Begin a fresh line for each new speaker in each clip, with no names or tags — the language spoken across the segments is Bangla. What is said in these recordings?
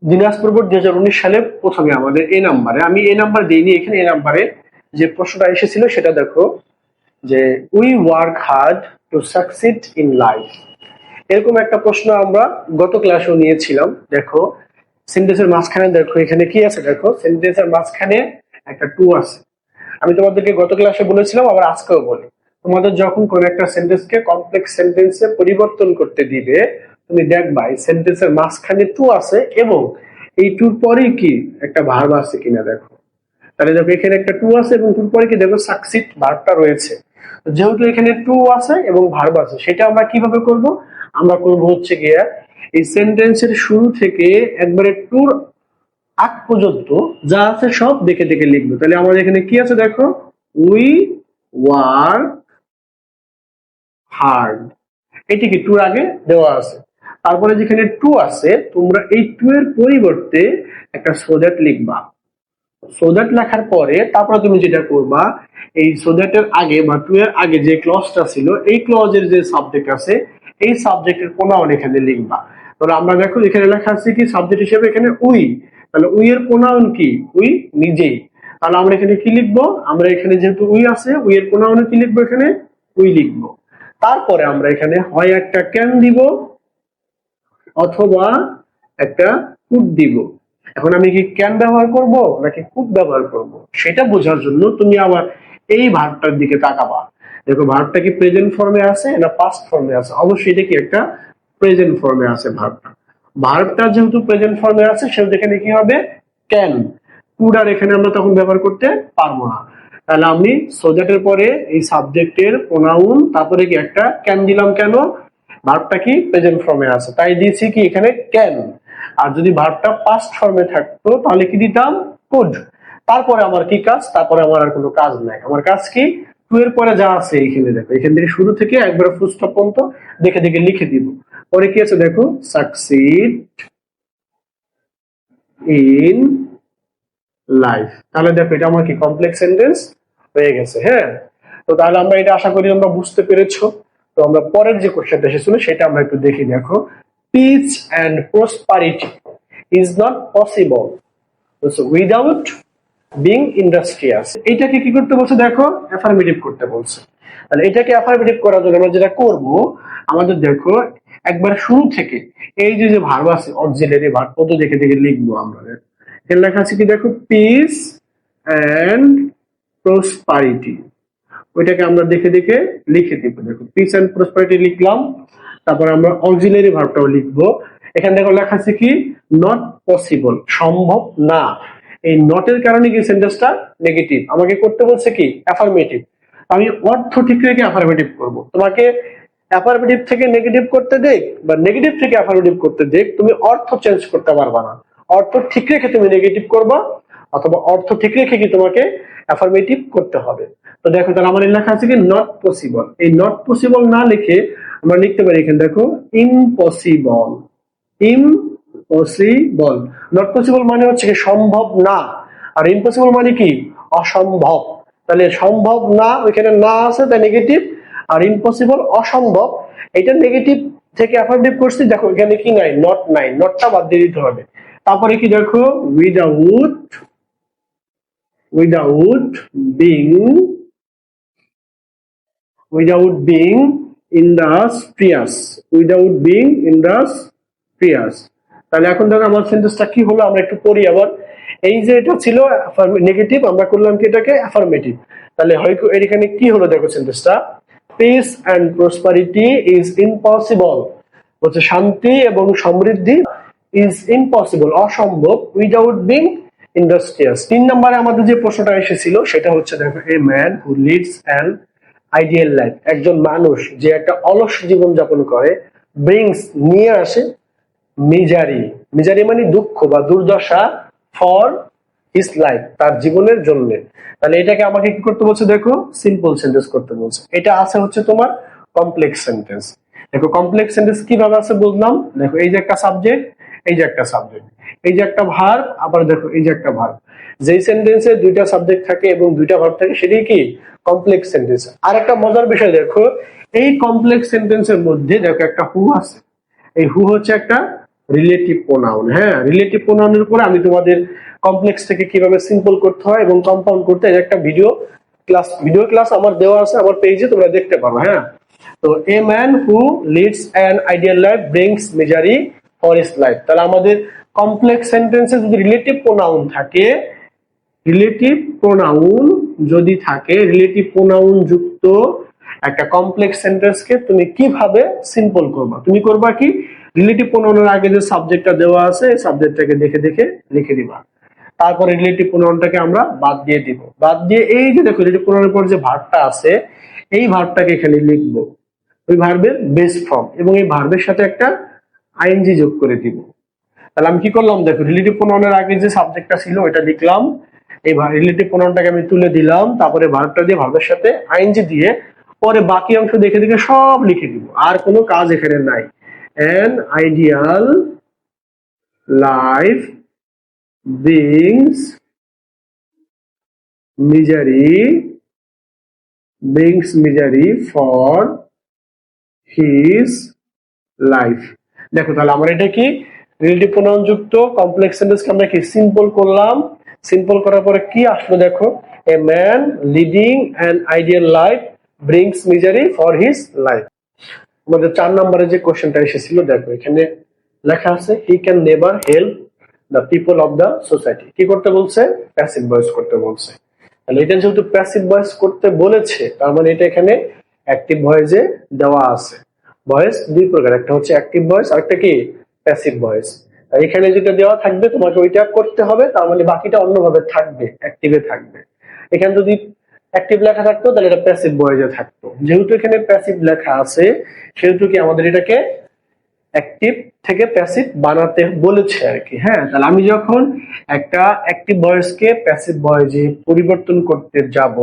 দিনাজপুর বোর্ড 2019 সালে প্রথমে আমাদের এই নাম্বারে, আমি এই নাম্বার দিইনি, এখানে এই নাম্বারে যে প্রশ্নটা এসেছিল সেটা দেখো, যে we work hard to succeed in life. এরকম একটা প্রশ্ন আমরা গত ক্লাসেও নিয়েছিলাম। দেখো সেন্টেন্সের মাঝখানে দেখো এখানে কি আছে, দেখো সেন্টেন্সের মাঝখানে একটা টু আছে। আমি তোমাদেরকে গত ক্লাসে বলেছিলাম, আবার আজকেও বলি, তোমাদের যখন কোন একটা সেন্টেন্সকে কমপ্লেক্স সেন্টেন্সে পরিবর্তন করতে দিবে, তুমি দেখবা এই সেন্টেন্সের মাঝখানে টু আছে এবং এই টুর পরে কি একটা ভার্ব আছে কিনা দেখো। তাহলে দেখো এখানে একটা টু আছে এবং টুর পরে কি দেখো সাকসিড ভার্বটা রয়েছে। যেহেতু এখানে টু আছে এবং ভার্ব আছে, সেটা আমরা কিভাবে করব? আমরা করব হচ্ছে গিয়ে এই সেন্টেন্সের শুরু থেকে একবারে টুর আগ পর্যন্ত যা আছে সব দেখে দেখে লিখবো। তাহলে আমাদের এখানে কি আছে দেখো, উই ওয়ার্ক হার্ড, এটি কি টুর আগে দেওয়া আছে। তারপরে যেখানে টু আছে, তোমরা এই টু এর পরিবর্তে একটা সো দ্যাট লিখবা। সো দ্যাট লেখার পরে তারপরে তুমি যেটা করবা, এই সো দ্যাট এর আগে বা টু এর আগে যে ক্লজটা ছিল, এই ক্লজের যে সাবজেক্ট আছে, এই সাবজেক্টের প্রোনাউন এখানে লিখবা। তাহলে আমরা দেখো এখানে লেখা আছে কি সাবজেক্ট হিসেবে এখানে উই, তাহলে উই এর প্রোনাউন কি? উই নিজেই। তাহলে আমরা এখানে কি লিখবো? আমরা এখানে যেহেতু উই আছে, উই এর প্রোনাউন কি লিখবো? এখানে উই লিখবো। তারপরে আমরা এখানে হয় একটা ক্যান দিব অথবা একটা কুড দিব। এখন আমি কি ক্যান ব্যবহার করব নাকি কুড ব্যবহার করব, সেটা বোঝার জন্য তুমি আবার এই ভার্বটার দিকে তাকাবা। দেখো ভার্বটা কি প্রেজেন্ট ফর্মে আছে না পাস্ট ফর্মে আছে? অবশ্যই এটা কি একটা প্রেজেন্ট ফর্মে আছে ভার্বটা। ভার্বটা যেহেতু প্রেজেন্ট ফর্মে আছে, সেহেতু এখানে কি হবে? ক্যান। কুড আর এখানে আমরা তখন ব্যবহার করতে পারবো না। তাহলে আমি সো দ্যাট এর পরে এই সাবজেক্টের প্রোনাউন, তারপরে কি একটা ক্যান দিলাম। কেন? ভার্বটা কি প্রেজেন্ট ফর্মে আছে, তাই দিয়েছি কি এখানে ক্যান। আর যদি ভার্বটা পাস্ট ফর্মে থাকতো তাহলে কি দিতাম? কুড। তারপরে আমার কি কাজ? তারপরে আমার আর কোনো কাজ নাই। আমার কাজ কি? টু এর পরে যা আছে এখানে দেখো, এখান থেকে শুরু থেকে একবার ফুল স্টপ পর্যন্ত দেখে দেখে লিখে দিব। পরে কি আছে দেখো, সাকসিড ইন লাইফ। তাহলে দেখো এটা আমার কি কমপ্লেক্স সেন্টেন্স হয়ে গেছে। হ্যাঁ, তো তাহলে আমরা এটা আশা করি আমরা বুঝতে পেরেছো। তো আমরা পরের যে কোশ্চেনটা এসেছিল সেটা আমরা একটু দেখি। দেখো, peace and prosperity is not possible without being industrious. এটাকে কি করতে বলছে? দেখো অ্যাফার্মেটিভ করতে বলছে। তাহলে এটাকে অ্যাফার্মেটিভ করার জন্য আমরা যেটা করব, আমাদের দেখো একবার শুরু থেকে এই যে যে ভার্ব আছে অক্সিলারি ভার্ব কত দেখে দেখে লিখবো আমরা। এখানে লেখা আছে কি দেখো, পিস এন্ড প্রসপারিটি, ওইটাকে আমরা দেখে দেখে লিখে দিব। দেখো পিস এন্ড প্রসপারিটি লিখলাম, তারপর আমরা অক্সিলারি ভার্বটাও লিখবো। এখানে দেখো লেখা আছে কি, নট পসিবল, সম্ভব না। এই নটের কারণে কি সেন্টেন্সটা নেগেটিভ, আমাকে করতে বলছে কি অ্যাফার্মেটিভ। আমি অর্থ ঠিক রেখে অ্যাফার্মেটিভ করব। তোমাকে অ্যাফার্মেটিভ থেকে নেগেটিভ করতে দেখ বা নেগেটিভ থেকে অ্যাফার্মেটিভ করতে দেখ, তুমি অর্থ চেঞ্জ করতে পারবা না। অর্থ ঠিক রেখে তুমি নেগেটিভ করবা অথবা অর্থ ঠিক রেখে কি তোমাকে অ্যাফার্মেটিভ করতে হবে। তো দেখো তাহলে আমার লেখা আছে কি নট পসিবল। এই নট পসিবল না লিখে আমরা লিখতে পারি এখানে দেখো ইম্পসিবল। ইম্পসিবল, নট পসিবল মানে হচ্ছে কি সম্ভব না, আর ইম্পসিবল মানে কি অসম্ভব। তাহলে সম্ভব না ওইখানে না আছে তাই নেগেটিভ, আর ইম্পসিবল অসম্ভব, এটা নেগেটিভ থেকে অ্যাফার্মেটিভ করছি। দেখো এখানে কি নাই, নট নাই, নটটা বাদ দিয়ে দিতে হবে। তারপরে কি দেখো, without without being without being industrious, without being industrious। তাহলে এখন দেখো আমার সেন্টেন্সটা কি হলো, আমরা একটু পড়ি আবার। এই যে এটা ছিল নেগেটিভ, আমরা করলাম কি এটাকে অ্যাফার্মেটিভ। তাহলে হয়তো এখানে কি হলো দেখো সেন্টেন্সটা, peace and prosperity is impossible, হচ্ছে শান্তি এবং সমৃদ্ধি, ইজ ইম্পসিবল অসম্ভব, উইদাউট বিং ইন্ডাস্ট্রিয়াস। 3 নম্বরে আমাদের যে প্রশ্নটা এসেছিল সেটা হচ্ছে দেখো, a man who leads an ideal life, একজন মানুষ যে একটা অলস জীবন যাপন করে, ব্রিংস নিয়ে আসে, মিজারি, মিজারি মানে দুঃখ বা দুর্দশা, ফর হিজ লাইফ তার জীবনের জন্য। তাহলে এটাকে আমাকে কি করতে বলছে দেখো, সিম্পল সেন্টেন্স করতে বলছে। এটা আছে হচ্ছে তোমার কমপ্লেক্স সেন্টেন্স। দেখো কমপ্লেক্স সেন্টেন্স কিভাবে আছে বুঝলাম। দেখো এই যে একটা সাবজেক্ট, এই যে একটা সাবজেক্ট, এই যে একটা ভার্ব, আবার দেখো এই যে একটা ভার্ব। যেই সেন্টেন্সে দুইটা সাবজেক্ট থাকে এবং দুইটা ভার্ব থাকে সেটাই কি কমপ্লেক্স সেন্টেন্স। আর একটা মজার বিষয় দেখো, এই কমপ্লেক্স সেন্টেন্সের মধ্যে দেখো একটা হু আছে। এই হু হচ্ছে একটা রিলেটিভ প্রোনাউন। হ্যাঁ, রিলেটিভ প্রোনাউনের উপরে আমি তোমাদের কমপ্লেক্স থেকে কিভাবে সিম্পল করতে হয় এবং কম্পাউন্ড করতে হয় একটা ভিডিও ক্লাস আমার দেওয়া আছে আমার পেজে, তোমরা দেখতে পারো। হ্যাঁ, তো a man who leads an ideal life brings misery for his life. তাহলে আমাদের কমপ্লেক্স সেন্টেন্সে যদি রিলেটিভ প্রোনাউন থাকে, রিলেটিভ প্রোনাউন যুক্ত একটা কমপ্লেক্স সেন্টেন্সকে তুমি কিভাবে সিম্পল করবা? তুমি করবা কি, রিলেটিভ প্রোনাউনের আগে যে সাবজেক্টটা দেওয়া আছে এই সাবজেক্টটাকে দেখে দেখে লিখে দিবা। তারপরে রিলেটিভ প্রোনাউনটাকে আমরা বাদ দিয়ে দিব। বাদ দিয়ে এই যে দেখো রিলেটিভ প্রোনাউনের পর যে ভার্বটা আছে এই ভার্বটাকে এখানে লিখবো, ওই ভার্বের বেস ফর্ম, এবং এই ভার্বের সাথে একটা আইএনজি যোগ করে দিব। তাহলে আমি কি করলাম, দেখো রিলেটিভ প্রোনাউনের আগে যে সাবজেক্টটা ছিল ওটা লিখলাম, এই রিলেটিভ প্রোনাউনটাকে আমি তুলে দিলাম, তারপরে ভার্বটা দিয়ে ভার্বের সাথে আইএনজি দিয়ে পরে বাকি অংশ দেখে দেখে সব লিখে দিব। আর কোনো কাজ এখানে নাই। an ideal life brings misery for his life। দেখো তাহলে আমরা এটা কি রিলেটিভ প্রোনাউন যুক্ত কমপ্লেক্স সেন্টেন্সকে আমরা কি সিম্পল করলাম। সিম্পল করার পরে কি আসলো দেখো, a man leading an ideal life brings misery for his life. আমাদের 4 নম্বরে যে কোশ্চেনটা এসেছিল দেখো এখানে লেখা আছে he can never help the people of the society. কি করতে বলছে? প্যাসিভ ভয়েস করতে বলছে। তাহলে এটা যেহেতু প্যাসিভ ভয়েস করতে বলেছে তার মানে এটা এখানে অ্যাক্টিভ ভয়েসে দেওয়া আছে। ভয়েস দুই প্রকার, একটা হচ্ছে অ্যাক্টিভ ভয়েস আর একটা কি প্যাসিভ ভয়েস। এখানে যেটা দেওয়া থাকবে তোমাকে ওইটা করতে হবে, তার মানে বাকিটা অন্যভাবে থাকবে, অ্যাক্টিভে থাকবে। এখানে যদি অ্যাক্টিভ লেখা থাকতো তাহলে এটা প্যাসিভ ভয়েসে থাকতো। যেহেতু এখানে প্যাসিভ লেখা আছে সেহেতু কি আমাদের এটাকে অ্যাক্টিভ থেকে প্যাসিভ বানাতে বলেছে আর কি। হ্যাঁ, তাহলে আমি যখন একটা অ্যাক্টিভ ভয়েসকে প্যাসিভ ভয়েসে পরিবর্তন করতে যাব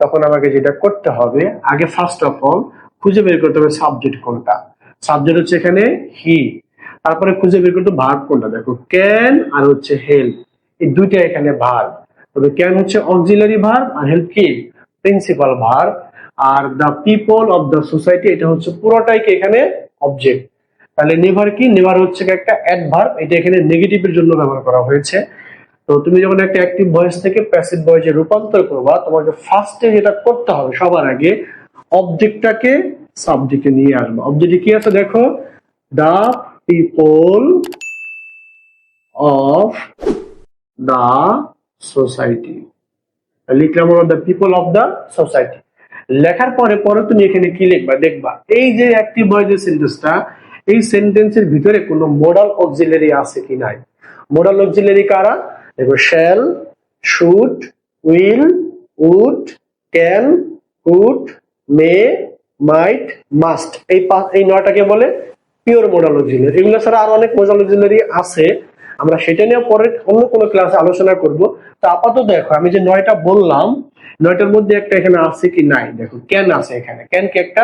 তখন আমাকে যেটা করতে হবে, আগে ফার্স্ট অফ অল খুঁজে বের করতে হবে সাবজেক্ট কোনটা। সাবজেক্ট হচ্ছে এখানে হি, তারপরে খুঁজে বের করতে ভার্ব কোনটা। দেখো ক্যান আর হচ্ছে হেল্প, এই দুইটা এখানে ভার্ব। তবে ক্যান হচ্ছে অক্সিলারি ভার্ব আর হেল্প কি principal verb. Are the people of the society এটা হচ্ছে পুরোটাই কি এখানে অবজেক্ট। তাহলে নেভার কি, নেভার হচ্ছে একটা অ্যাডভার্ব, এটা এখানে নেগেটিভের জন্য ব্যবহার করা হয়েছে। তো তুমি যখন একটা অ্যাক্টিভ ভয়েস থেকে প্যাসিভ ভয়েসে রূপান্তর করবা তোমাকে ফার্স্টে যেটা করতে হবে সবার আগে অবজেক্টটাকে সাবজেক্টে নিয়ে আসবা। অবজেক্টে কি আছে দেখো, the people of the society. লিখলাম the people of the society. লেখার পরে পরে তুমি এখানে কি লিখবা দেখবা, এই যে অ্যাক্টিভ ভয়েসের সেন্টেন্সটা এই সেন্টেন্সের ভিতরে কোনো মোডাল অক্সিলারি আছে কি নাই। মোডাল অক্সিলারি কারা দেখো, shall, should, will, would, can, could, may, might, must. এই 9টাকে বলে পিওর মোডাল অক্সিলারি। এগুলো ছাড়া আরো অনেক মোডাল অক্সিলারি আছে, আমরা সেটা নিয়ে পরে অন্য কোনো ক্লাসে আলোচনা করব। তো আপাতত দেখো আমি যে 9টা বললাম 9টার মধ্যে একটা এখানে আছে কি নাই, দেখো ক্যান আছে এখানে। ক্যান কি একটা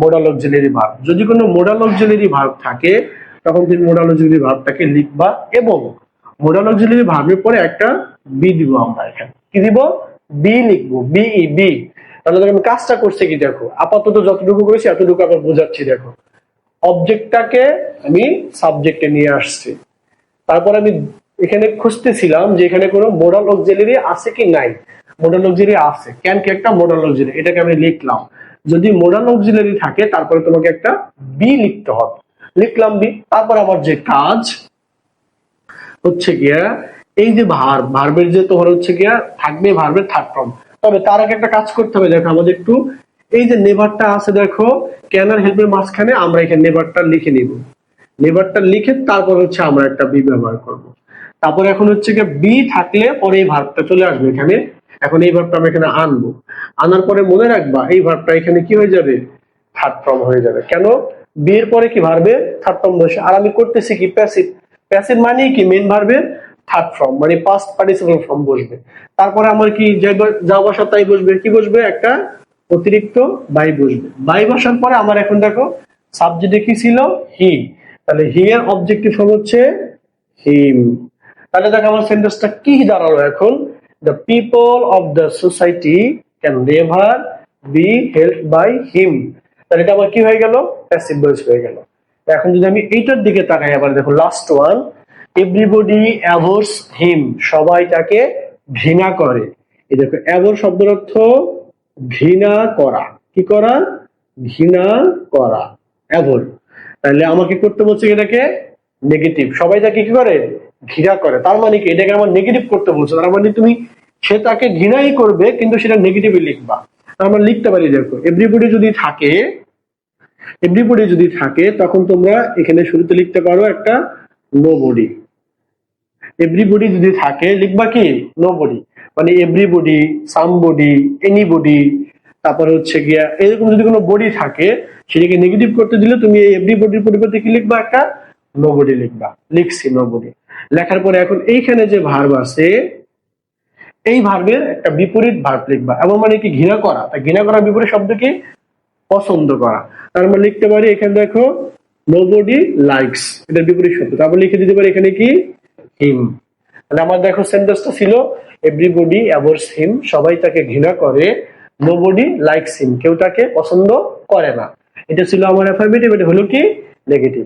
মোডাল অক্সিলারি ভার্ব। যদি কোনো মোডাল অক্সিলারি ভার্ব থাকে তখন তুমি মোডাল অক্সিলারি ভার্বটাকে লিখবা এবং মোডাল অক্সিলারি ভার্বের পরে একটা বি দিব। আমরা এখানে কি দিব, বি লিখবো, বিই বি। তাহলে আমি কাজটা করছি কি দেখো, আপাতত যতটুকু করেছি এতটুকু আবার বোঝাচ্ছি। দেখো অবজেক্টটাকে আমি সাবজেক্টে নিয়ে আসছি, তারপর আমি এখানে খুঁজতেছিলাম যে এখানে কোনো মোডাল অক্সিলারি আছে কি নাই। মোডাল অক্সিলারি আছে, ক্যান কি একটা মোডাল অক্সিলারি, এটাকে আমি লিখলাম। যদি মোডাল অক্সিলারি থাকে তারপরে তোমাকে একটা বি লিখতে হবে, লিখলাম বি। তারপর আমার যে কাজ হচ্ছে গিয়া এই যে ভার্বের যে তোমার হচ্ছে গিয়া থাকবে ভার্বের থার্ড ফর্ম। তবে তার আগে একটা কাজ করতে হবে, দেখো আমাদের একটু এই যে নেভারটা আছে দেখো ক্যান আর হেল্পের মাঝখানে আমরা এখানে নেভারটা লিখে নিব। নেভারটা লিখে তারপর হচ্ছে আমরা একটা বি ব্যবহার করব। তারপর এখন হচ্ছে গিয়ে বি থাকলে পরে এই ভার্বটা চলে আসবে এখানে। এখন এই ভার্বটা আমরা এখানে আনবো, আনার পরে মনে রাখবা এই ভার্বটা এখানে কি হয়ে যাবে, থার্ড ফর্ম হয়ে যাবে। কেন, বি এর পরে কি ভার্বে থার্ড ফর্ম বসে। আর আমি করতেছি কি প্যাসিভ। প্যাসিভ মানে কি মেইন ভার্বের থার্ড ফর্ম মানে পাস্ট পার্টিসিপল ফর্ম বসবে। তারপরে আমার কি যা বসা তাই বসবে, কি বসবে একটা অতিরিক্ত বাই বসবে। বাই বসার পরে আমার এখন দেখো সাবজেক্টে কি ছিল, হি। তাহলে হি এর অবজেক্টিভ ফর্ম হচ্ছে হিম। তাহলে দেখো আমার সেন্টেন্সটা কি দাঁড়ালো এখন, the people of the society can never be helped by him. তাহলে এটা আমার কি হয়ে গেল, প্যাসিভ ভয়েস হয়ে গেল। এখন যদি আমি এইটার দিকে তাকাই, আবার দেখো লাস্ট ওয়ান, এভরিবডি অ্যাভোর্স হিম, সবাই তাকে ঘৃণা করে। এই দেখো অ্যাভোর শব্দের অর্থ ঘৃণা করা, কি করা? ঘৃণা করা, অ্যাভোর। তাহলে আমাকে করতে বলছে এটাকে নেগেটিভ, সবাই তাকে কি করে? ঘৃণা করে। তার মানে কি এটাকে আমার নেগেটিভ করতে বলছে, তার মানে তুমি সে তাকে ঘৃণাই করবে কিন্তু সেটা নেগেটিভই লিখবা। আমরা লিখতে পারি দেখো এভরিবডি যদি থাকে, এভরিবডি যদি থাকে তখন তোমরা এখানে শুরুতে লিখতে পারো একটা নোবডি। এভরিবডি যদি থাকে লিখবা কি? নোবডি। মানে এভরিবডি, সামবডি, এনিবডি, তারপর হচ্ছে গিয়া এরকম যদি কোনো বডি থাকে সেটাকে নেগেটিভ করতে দিলে তুমি এই এভরিবডির পরিবর্তে কি লিখবা? একটা নোবডি লিখবা। লিখছি নোবডি। লেখার পরে এখন এইখানে যে ভার্ব আছে এই ভার্বের একটা বিপরীত ভার্ব লিখবা। এমন মানে কি? ঘৃণা করা। ঘৃণা করার বিপরীত শব্দ কি? পছন্দ করা। তার মানে লিখতে পারি এখানে দেখো নোবডি লাইকস, এটার বিপরীত শব্দ। তারপর লিখে দিতে পারি এখানে কি? হিম। তাহলে আমার দেখো সেন্টেন্সটা ছিল এভরিবডি অ্যাভোর্স হিম, সবাই তাকে ঘৃণা করে। নোবডি লাইকস হিম, কেউ তাকে পছন্দ করে না। এটা ছিল আমার অ্যাফার্মেটিভ, এটা হলো কি? নেগেটিভ।